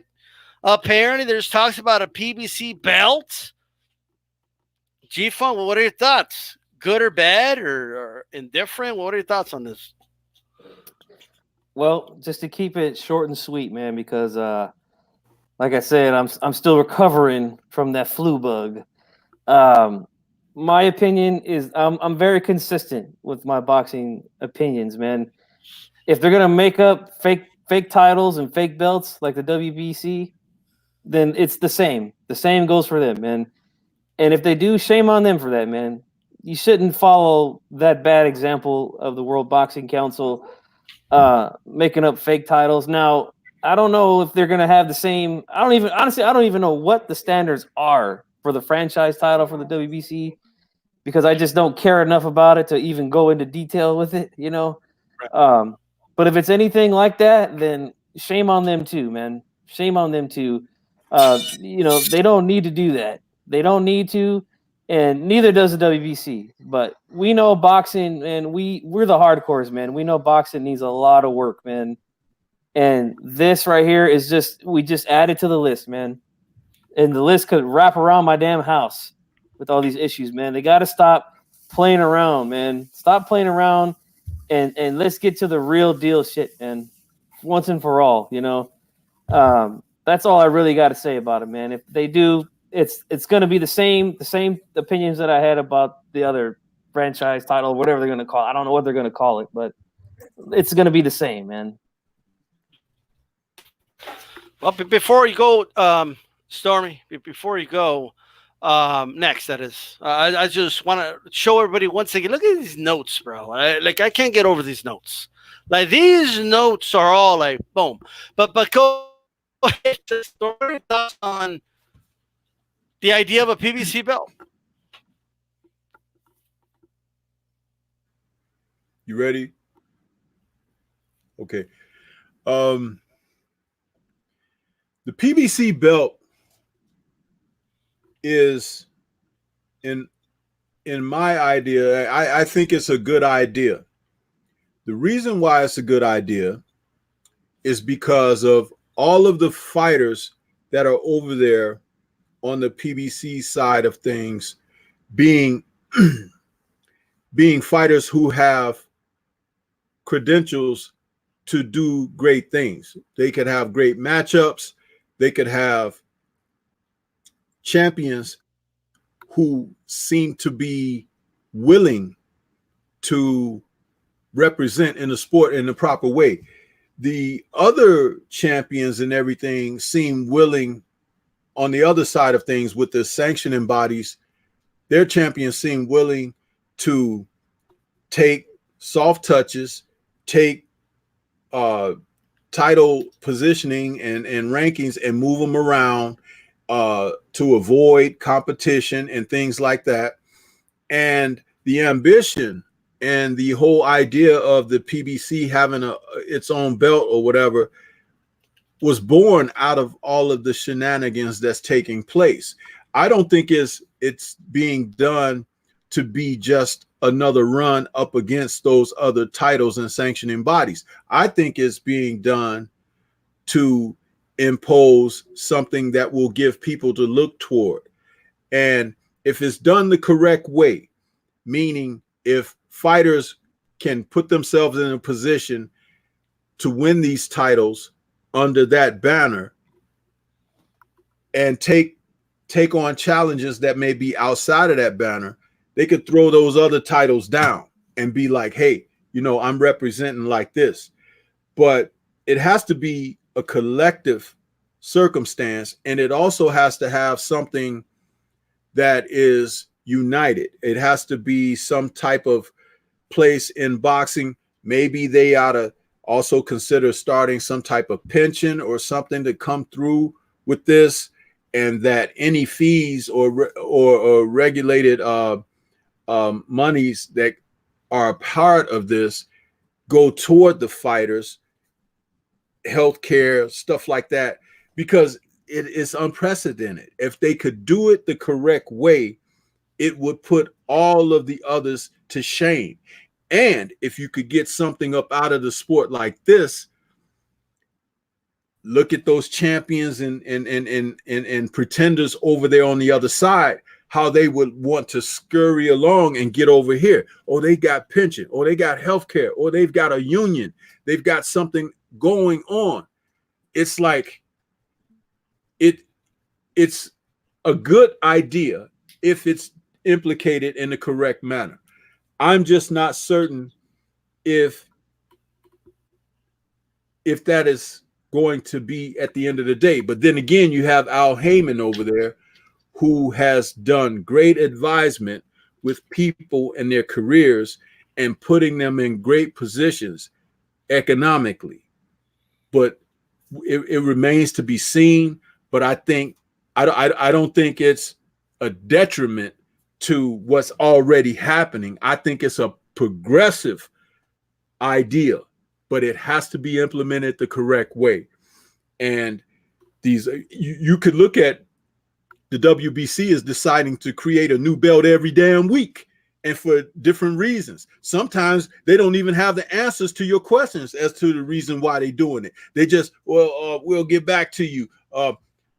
apparently there's talks about a PBC belt. G-Funk, what are your thoughts? Good or bad or indifferent? What are your thoughts on this? Well, just to keep it short and sweet, man, because like I said, I'm still recovering from that flu bug. My opinion is I'm very consistent with my boxing opinions, man. If they're gonna make up fake titles and fake belts like the WBC, then it's the same. The same goes for them, man. And if they do, shame on them for that, man. You shouldn't follow that bad example of the World Boxing Council making up fake titles. Now, I don't know if they're gonna have the same. I don't even know what the standards are for the franchise title for the WBC, because I just don't care enough about it to even go into detail with it, Right. But if it's anything like that, then shame on them too, man. Shame on them too. They don't need to do that. They don't need to, and neither does the WBC. But we know boxing, and we're the hardcores, man. We know boxing needs a lot of work, man. And this right here is we just added to the list, man. And the list could wrap around my damn house with all these issues, man. They got to stop playing around, man. Stop playing around, and let's get to the real deal shit, man. Once and for all, That's all I really got to say about it, man. If they do, it's going to be the same opinions that I had about the other franchise title, whatever they're going to call it. I don't know what they're going to call it, but it's going to be the same, man. Well, before you go, Stormy, before you go, next, that is, I just want to show everybody once again. Look at these notes, bro. I can't get over these notes. Like, these notes are all like boom. But go ahead, the story on the idea of a PBC belt. You ready? Okay. The PBC belt is, in my idea, I think it's a good idea. The reason why it's a good idea is because of all of the fighters that are over there on the PBC side of things being fighters who have credentials to do great things. They could have great matchups. They could have champions who seem to be willing to represent in the sport in the proper way. The other champions and everything seem willing on the other side of things with the sanctioning bodies. Their champions seem willing to take soft touches, take title positioning and rankings and move them around to avoid competition and things like that. And the ambition and the whole idea of the PBC having its own belt or whatever was born out of all of the shenanigans that's taking place. I don't think it's being done to be just another run up against those other titles and sanctioning bodies. I think it's being done to impose something that will give people to look toward. And if it's done the correct way, meaning if fighters can put themselves in a position to win these titles under that banner and take on challenges that may be outside of that banner, they could throw those other titles down and be like, hey, I'm representing like this. But it has to be a collective circumstance, and it also has to have something that is united. It has to be some type of place in boxing. Maybe they ought to also consider starting some type of pension or something to come through with this, and that any fees or regulated monies that are a part of this go toward the fighters, healthcare, stuff like that, because it is unprecedented. If they could do it the correct way, it would put all of the others to shame. And if you could get something up out of the sport like this, look at those champions and pretenders over there on the other side, how they would want to scurry along and get over here. Oh, they got pension, or they got healthcare, or they've got a union. They've got something going on. It's like it's a good idea if it's implicated in the correct manner. I'm just not certain if that is going to be at the end of the day. But then again, you have Al Heyman over there, who has done great advisement with people and their careers and putting them in great positions economically. But it remains to be seen. But I don't think it's a detriment to what's already happening. I think it's a progressive idea, but it has to be implemented the correct way. And these, you could look at the WBC is deciding to create a new belt every damn week, and for different reasons. Sometimes they don't even have the answers to your questions as to the reason why they're doing it. They just, we'll get back to you.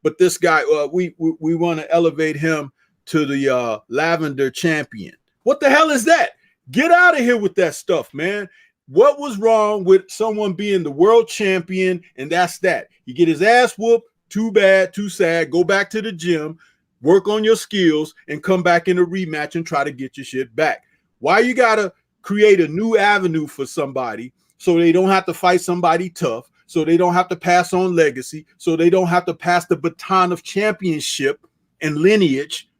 But this guy, we want to elevate him to the lavender champion. What the hell is that? Get out of here with that stuff, man. What was wrong with someone being the world champion? And that's that. You get his ass whooped. Too bad, too sad. Go back to the gym, work on your skills, and come back in a rematch and try to get your shit back. Why you gotta create a new avenue for somebody so they don't have to fight somebody tough, so they don't have to pass on legacy, so they don't have to pass the baton of championship and lineage,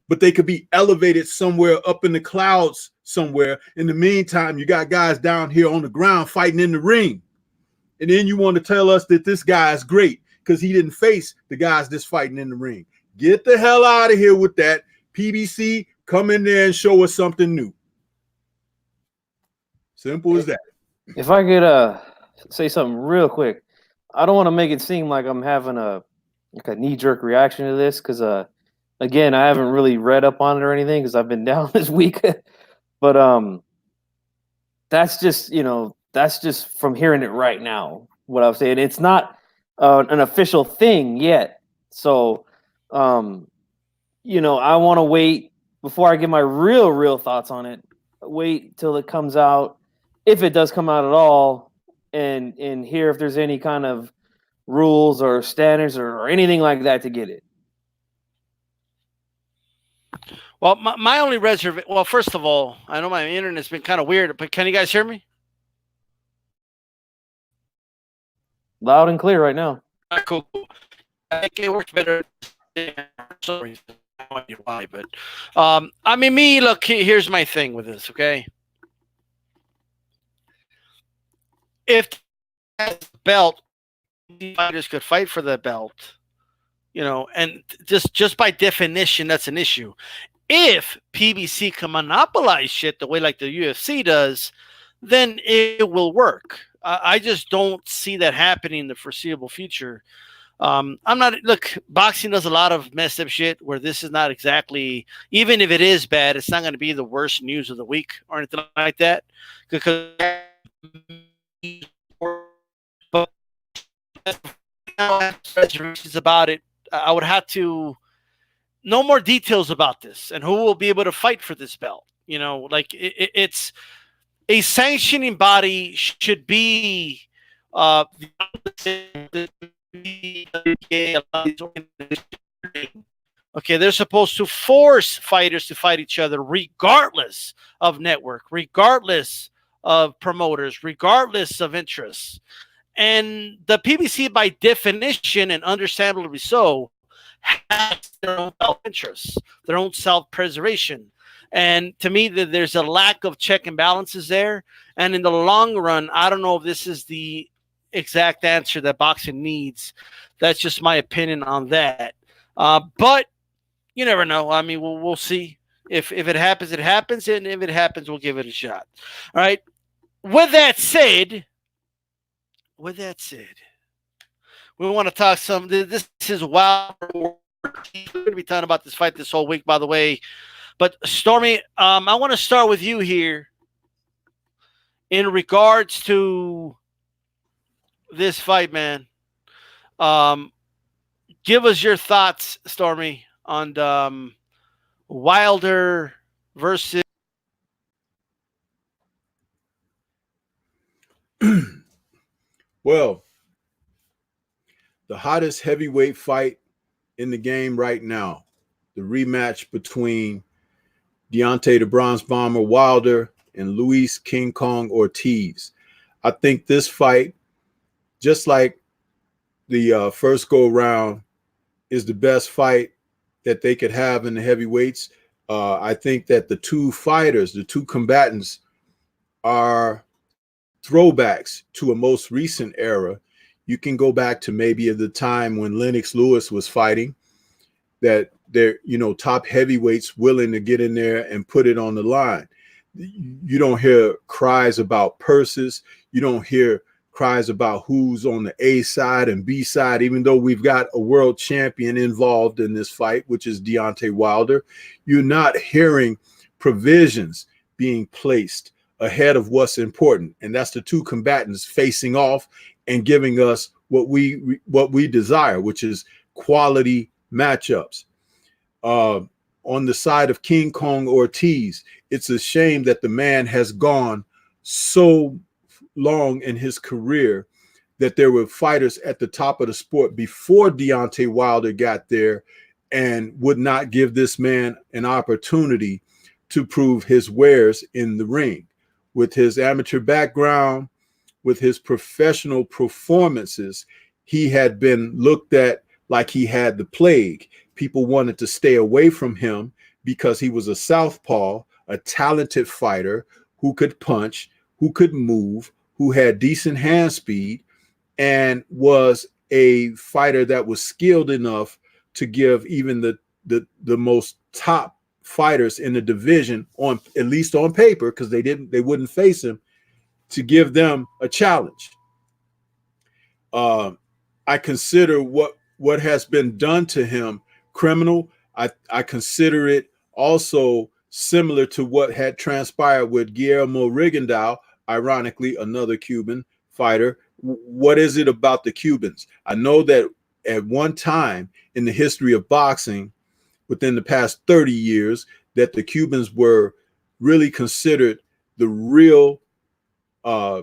but they could be elevated somewhere up in the clouds somewhere. In the meantime, you got guys down here on the ground fighting in the ring. And then you want to tell us that this guy is great because he didn't face the guys that's fighting in the ring. Get the hell out of here with that. PBC, come in there and show us something new. Simple as that. If I could say something real quick, I don't want to make it seem like I'm having a knee-jerk reaction to this because, again, I haven't really read up on it or anything because I've been down this week. But that's just from hearing it right now, what I'm saying. It's not an official thing yet. So, I want to wait before I give my real thoughts on it. Wait till it comes out, if it does come out at all, and hear if there's any kind of rules or standards or anything like that to get it. Well, my only reservation. Well, first of all, I know my internet's been kind of weird, but can you guys hear me? Loud and clear right now. All right, cool. I think it works better. Sorry, I don't know why, but I mean, me. Look, here's my thing with this. Okay, if the belt, fighters could fight for the belt, and just by definition, that's an issue. If PBC can monopolize shit the way like the UFC does, then it will work. I just don't see that happening in the foreseeable future. I'm not. Look, boxing does a lot of messed up shit where this is not exactly. Even if it is bad, it's not going to be the worst news of the week or anything like that. Because but reservations about it. I would have to know more details about this and who will be able to fight for this belt. Like it's a sanctioning body should be okay, they're supposed to force fighters to fight each other regardless of network, regardless of promoters, regardless of interests. And the PBC, by definition, and understandably so, has their own self-interest, their own self-preservation. And to me, there's a lack of check and balances there. And in the long run, I don't know if this is the exact answer that boxing needs. That's just my opinion on that. But you never know. I mean, we'll see. If it happens, it happens. And if it happens, we'll give it a shot. All right. With that said, we want to talk some. This is wild. We're going to be talking about this fight this whole week, by the way. But Stormy, I want to start with you here in regards to this fight, man. Give us your thoughts, Stormy, on Wilder versus. Well, the hottest heavyweight fight in the game right now, the rematch between Deontay the Bronze Bomber Wilder and Luis King Kong Ortiz. I think this fight, just like the first go round, is the best fight that they could have in the heavyweights. I think that the two fighters, the two combatants, are throwbacks to a most recent era. You can go back to maybe at the time when Lennox Lewis was fighting, that they're, top heavyweights willing to get in there and put it on the line. You don't hear cries about purses. You don't hear cries about who's on the A side and B side, even though we've got a world champion involved in this fight, which is Deontay Wilder. You're not hearing provisions being placed ahead of what's important, and that's the two combatants facing off and giving us what we desire, which is quality matchups. On the side of King Kong Ortiz, it's a shame that the man has gone so long in his career that there were fighters at the top of the sport before Deontay Wilder got there and would not give this man an opportunity to prove his wares in the ring. With his amateur background, with his professional performances, he had been looked at like he had the plague. People wanted to stay away from him because he was a southpaw, a talented fighter who could punch, who could move, who had decent hand speed, and was a fighter that was skilled enough to give even the most top fighters in the division, on at least on paper, because they wouldn't face him, to give them a challenge. I consider what has been done to him criminal. I consider it also similar to what had transpired with Guillermo Rigondeaux, ironically another Cuban fighter. What is it about the Cubans? I know that at one time in the history of boxing, within the past 30 years, that the Cubans were really considered the real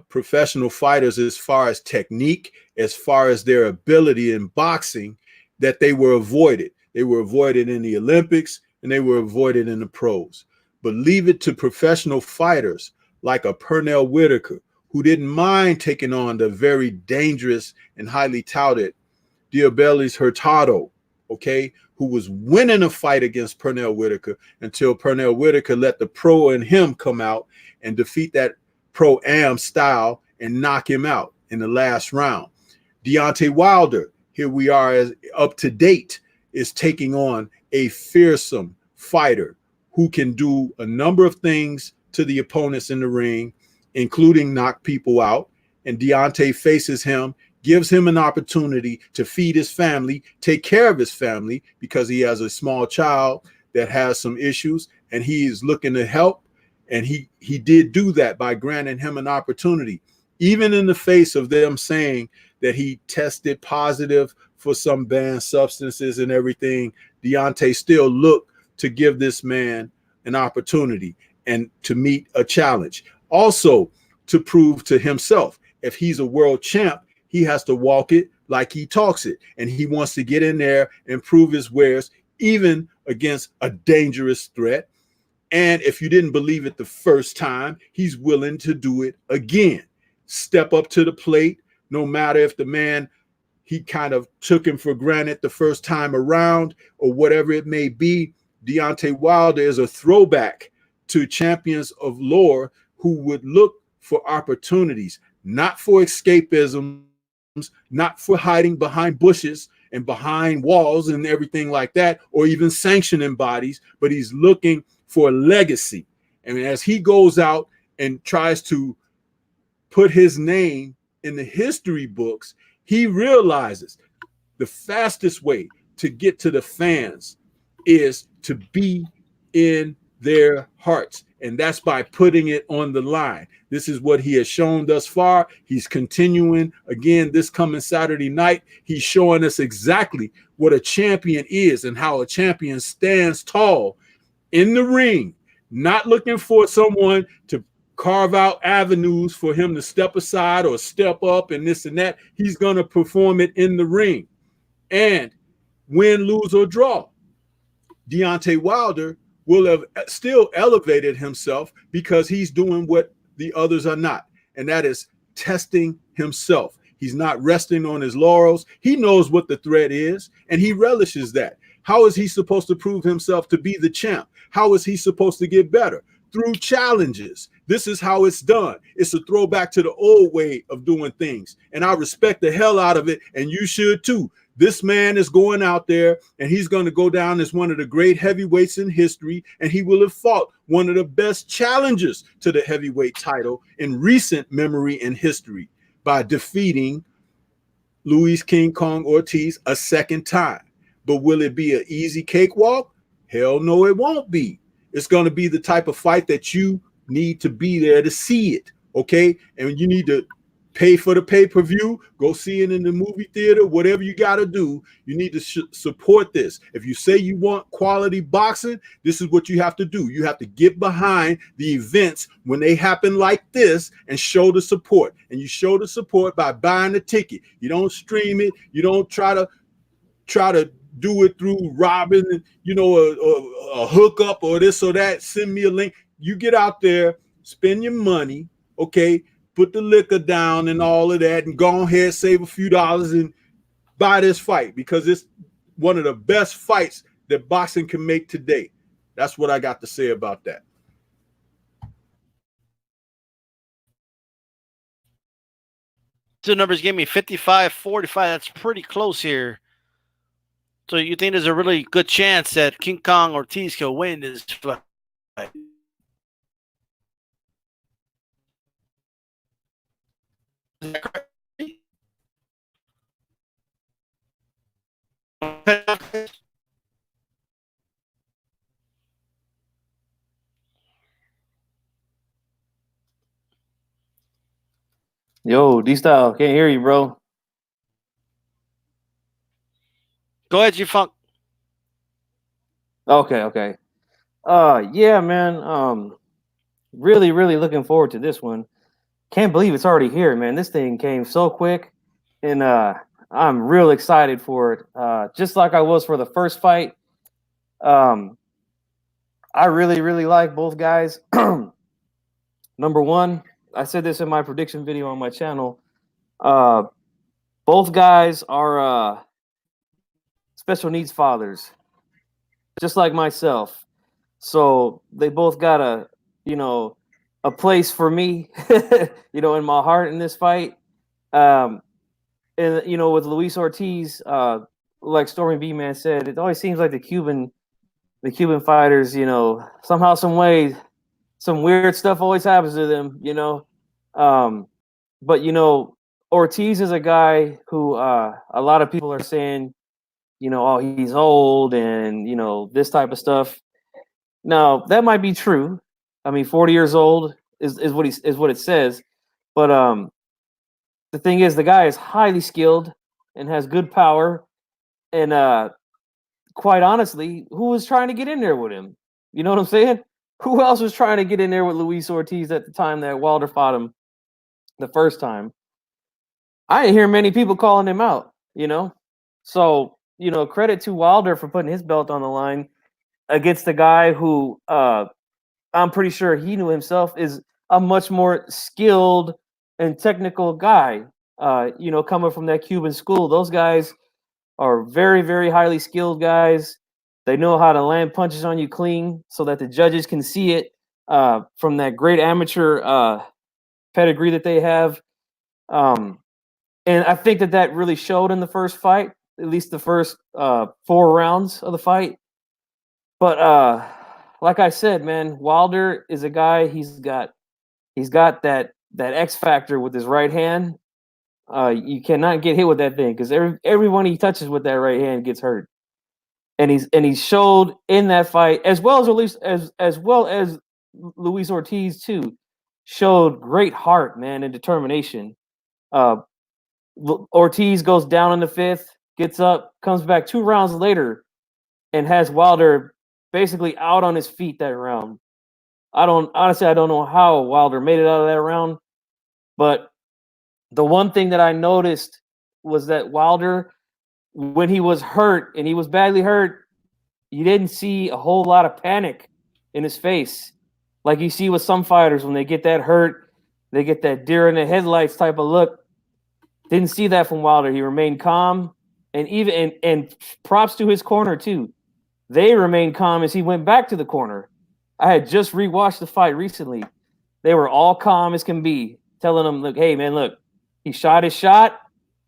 professional fighters as far as technique, as far as their ability in boxing, that they were avoided. They were avoided in the Olympics. and they were avoided in the pros. But leave it to professional fighters like a Pernell Whitaker, who didn't mind taking on the very dangerous and highly touted Diabetes Hurtado, okay, who was winning a fight against Pernell Whitaker until Pernell Whitaker let the pro in him come out and defeat that pro-am style and knock him out in the last round. Deontay Wilder, here we are as up to date, is taking on a fearsome fighter who can do a number of things to the opponents in the ring, including knock people out. And Deontay faces him, gives him an opportunity to feed his family, take care of his family, because he has a small child that has some issues, and he is looking to help. And he did do that by granting him an opportunity, even in the face of them saying that he tested positive for some banned substances and everything. Deontay still looked to give this man an opportunity and to meet a challenge. Also, to prove to himself, if he's a world champ, he has to walk it like he talks it. And he wants to get in there and prove his wares, even against a dangerous threat. And if you didn't believe it the first time, he's willing to do it again. Step up to the plate, no matter if the man, he kind of took him for granted the first time around or whatever it may be. Deontay Wilder is a throwback to champions of lore who would look for opportunities, not for escapism, not for hiding behind bushes and behind walls and everything like that, or even sanctioning bodies, but he's looking for a legacy. And as he goes out and tries to put his name in the history books, he realizes the fastest way to get to the fans is to be in their hearts. And that's by putting it on the line. This is what he has shown thus far. He's continuing again this coming Saturday night. He's showing us exactly what a champion is and how a champion stands tall in the ring, not looking for someone to carve out avenues for him to step aside or step up and this and that. He's going to perform it in the ring and win, lose, or draw. Deontay Wilder will have still elevated himself because he's doing what the others are not, and that is testing himself. He's not resting on his laurels. He knows what the threat is, and he relishes that. How is he supposed to prove himself to be the champ? How is he supposed to get better? Through challenges. This is how it's done. It's a throwback to the old way of doing things, and I respect the hell out of it, and you should too. This man is going out there and he's going to go down as one of the great heavyweights in history, and he will have fought one of the best challengers to the heavyweight title in recent memory and history by defeating Luis King Kong Ortiz a second time. But will it be an easy cakewalk? Hell no, it won't be. It's going to be the type of fight that you need to be there to see it, okay? And you need to pay for the pay-per-view, go see it in the movie theater, whatever you got to do. You need to support this. If you say you want quality boxing, this is what you have to do. You have to get behind the events when they happen like this and show the support. And you show the support by buying a ticket. You don't stream it. You don't try to do it through robbing, a hookup or this or that. Send me a link. You get out there, spend your money, okay? Put the liquor down and all of that, and go ahead, save a few dollars and buy this fight, because it's one of the best fights that boxing can make today. That's what I got to say about that. Two numbers gave me 55-45. That's pretty close here. So you think there's a really good chance that King Kong Ortiz can win this fight? Yo, D-Style, can't hear you, bro. Go ahead, G-Funk. Okay. Yeah, man. Really looking forward to this one. Can't believe it's already here, man. This thing came so quick, and I'm real excited for it. Just like I was for the first fight. I really, really like both guys. Number one, I said this in my prediction video on my channel. Both guys are special needs fathers, just like myself. So they both got a place for me, in my heart in this fight. And with Luis Ortiz, like Stormy B Man said, it always seems like the Cuban fighters, somehow, some way, some weird stuff always happens to them, But Ortiz is a guy who a lot of people are saying, oh, he's old and this type of stuff. Now that might be true. I mean, 40 years old is what it says, but the thing is, the guy is highly skilled and has good power, and quite honestly, who was trying to get in there with him? You know what I'm saying? Who else was trying to get in there with Luis Ortiz at the time that Wilder fought him the first time? I didn't hear many people calling him out, So, credit to Wilder for putting his belt on the line against the guy who I'm pretty sure he knew himself is a much more skilled and technical guy. Coming from that Cuban school, those guys are very, very highly skilled guys. They know how to land punches on you clean so that the judges can see it from that great amateur pedigree that they have. And I think that really showed in the first fight, at least the first 4 rounds of the fight. But like I said, man, Wilder is a guy. He's got that X factor with his right hand. You cannot get hit with that thing because everyone he touches with that right hand gets hurt. And he showed in that fight, as well as Luis Ortiz too, showed great heart, man, and determination. Ortiz goes down in the 5th, gets up, comes back 2 rounds later, and has Wilder basically out on his feet that round. I don't know how Wilder made it out of that round, but the one thing that I noticed was that Wilder, when he was hurt and he was badly hurt, you didn't see a whole lot of panic in his face. Like you see with some fighters when they get that hurt, they get that deer in the headlights type of look. Didn't see that from Wilder. He remained calm, and props to his corner too. They remained calm as he went back to the corner. I had just rewatched the fight recently. They were all calm as can be, telling him, "Look, hey man, look, he shot his shot.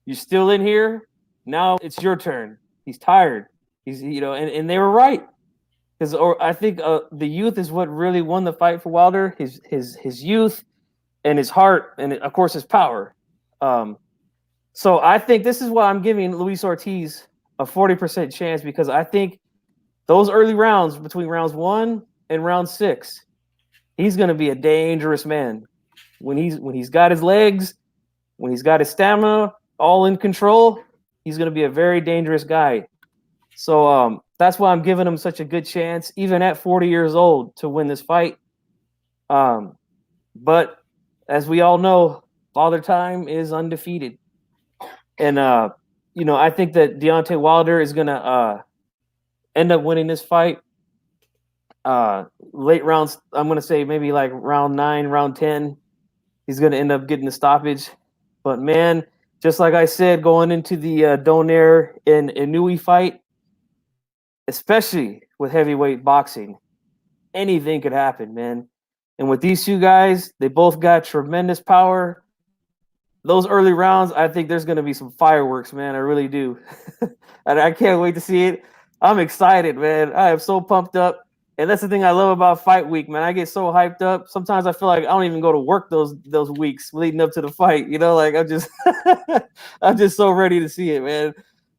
You're still in here. Now it's your turn. He's tired. He's and they were right, because I think the youth is what really won the fight for Wilder. His youth and his heart, and of course his power. So I think this is why I'm giving Luis Ortiz a 40% chance, because I think those early rounds between rounds 1 and round 6, he's going to be a dangerous man. When he's got his legs, when he's got his stamina all in control, he's going to be a very dangerous guy. So that's why I'm giving him such a good chance, even at 40 years old, to win this fight. But as we all know, Father Time is undefeated. And, I think that Deontay Wilder is going to end up winning this fight. Late rounds, I'm going to say maybe like round 9, round 10, he's going to end up getting the stoppage. But, man, just like I said, going into the Donaire and Inouye fight, especially with heavyweight boxing, anything could happen, man. And with these two guys, they both got tremendous power. Those early rounds, I think there's going to be some fireworks, man. I really do. And I can't wait to see it. I'm excited, man. I am so pumped up. And that's the thing I love about fight week, man. I get so hyped up. Sometimes I feel like I don't even go to work those weeks leading up to the fight. Like I'm just I'm just so ready to see it, man.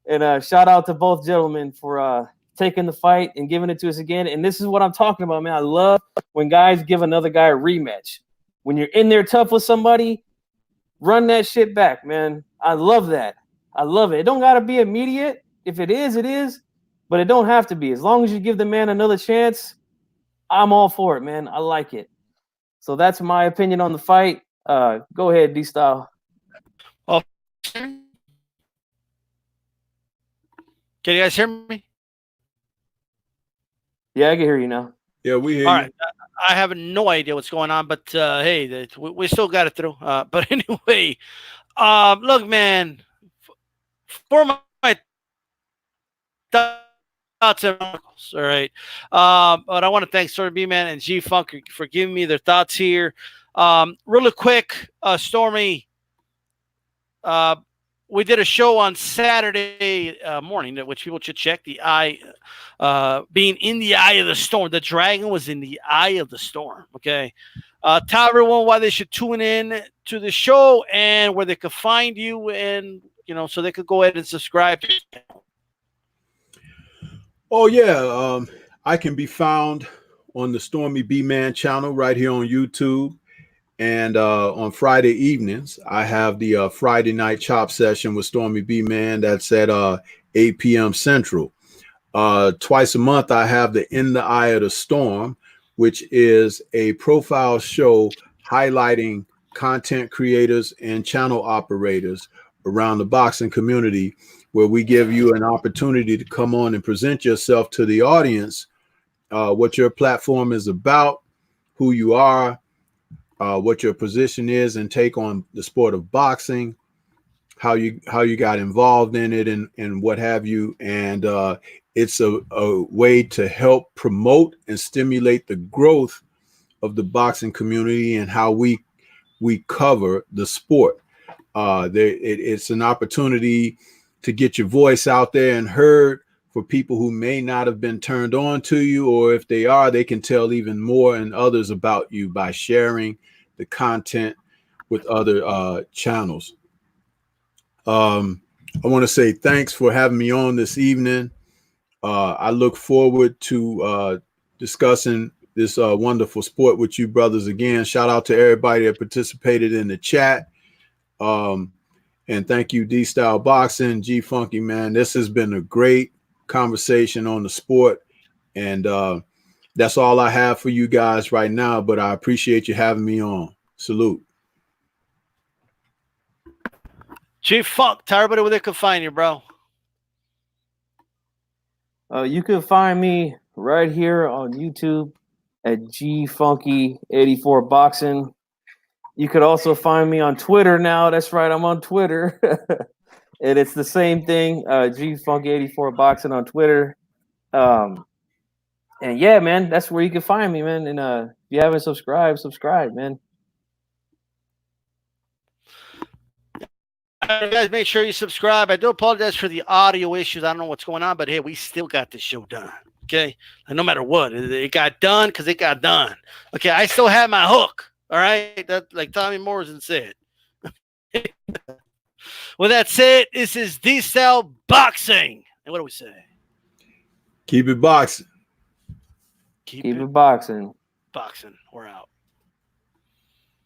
And shout out to both gentlemen for taking the fight and giving it to us again. And this is what I'm talking about, man. I love when guys give another guy a rematch. When you're in there tough with somebody, run that shit back, man. I love that. I love it. It don't got to be immediate. If it is, it is. But it don't have to be. As long as you give the man another chance, I'm all for it, man. I like it. So that's my opinion on the fight. Go ahead, DStyle. Well, can you guys hear me? Yeah, I can hear you now. Yeah, we hear All you. right. I have no idea what's going on, but hey, we still got it through. But anyway, look, man, for my thoughts and articles, all right. But I want to thank Stormy B Man and G Funk for giving me their thoughts here. Really quick, Stormy. We did a show on Saturday morning, which people should check. The eye, being in the eye of the storm. The dragon was in the eye of the storm. Okay. Tell everyone why they should tune in to the show and where they could find you, and so they could go ahead and subscribe. Oh yeah, I can be found on the Stormy B Man channel right here on YouTube, and on Friday evenings I have the Friday night chop session with Stormy B Man. That's at 8 p.m. Central. Twice a month I have the In the Eye of the Storm, which is a profile show highlighting content creators and channel operators around the boxing community, where we give you an opportunity to come on and present yourself to the audience, what your platform is about, who you are, what your position is and take on the sport of boxing, how you got involved in it, and what have you. And it's a way to help promote and stimulate the growth of the boxing community and how we cover the sport. It's an opportunity to get your voice out there and heard for people who may not have been turned on to you, or if they are, they can tell even more and others about you by sharing the content with other channels. I want to say thanks for having me on this evening. I look forward to discussing this wonderful sport with you brothers again. Shout out to everybody that participated in the chat. And thank you, DStyleBoxing, G Funky, man. This has been a great conversation on the sport. And that's all I have for you guys right now, but I appreciate you having me on. Salute. G Funk, tell everybody where they can find you, bro. You can find me right here on YouTube at GFunky84 Boxing. You could also find me on Twitter now. That's right, I'm on Twitter. And it's the same thing, GFunky84 Boxing on Twitter. And yeah, man, that's where you can find me, man. And if you haven't subscribed, man. Guys, make sure you subscribe. I do apologize for the audio issues. I don't know what's going on, but hey, we still got this show done. Okay, and no matter what, it got done because it got done. Okay, I still have my hook. All right, that like Tommy Morrison said. Well, that's it. This is DStyleBoxing, and what do we say? Keep it boxing. Keep it boxing. Boxing. We're out.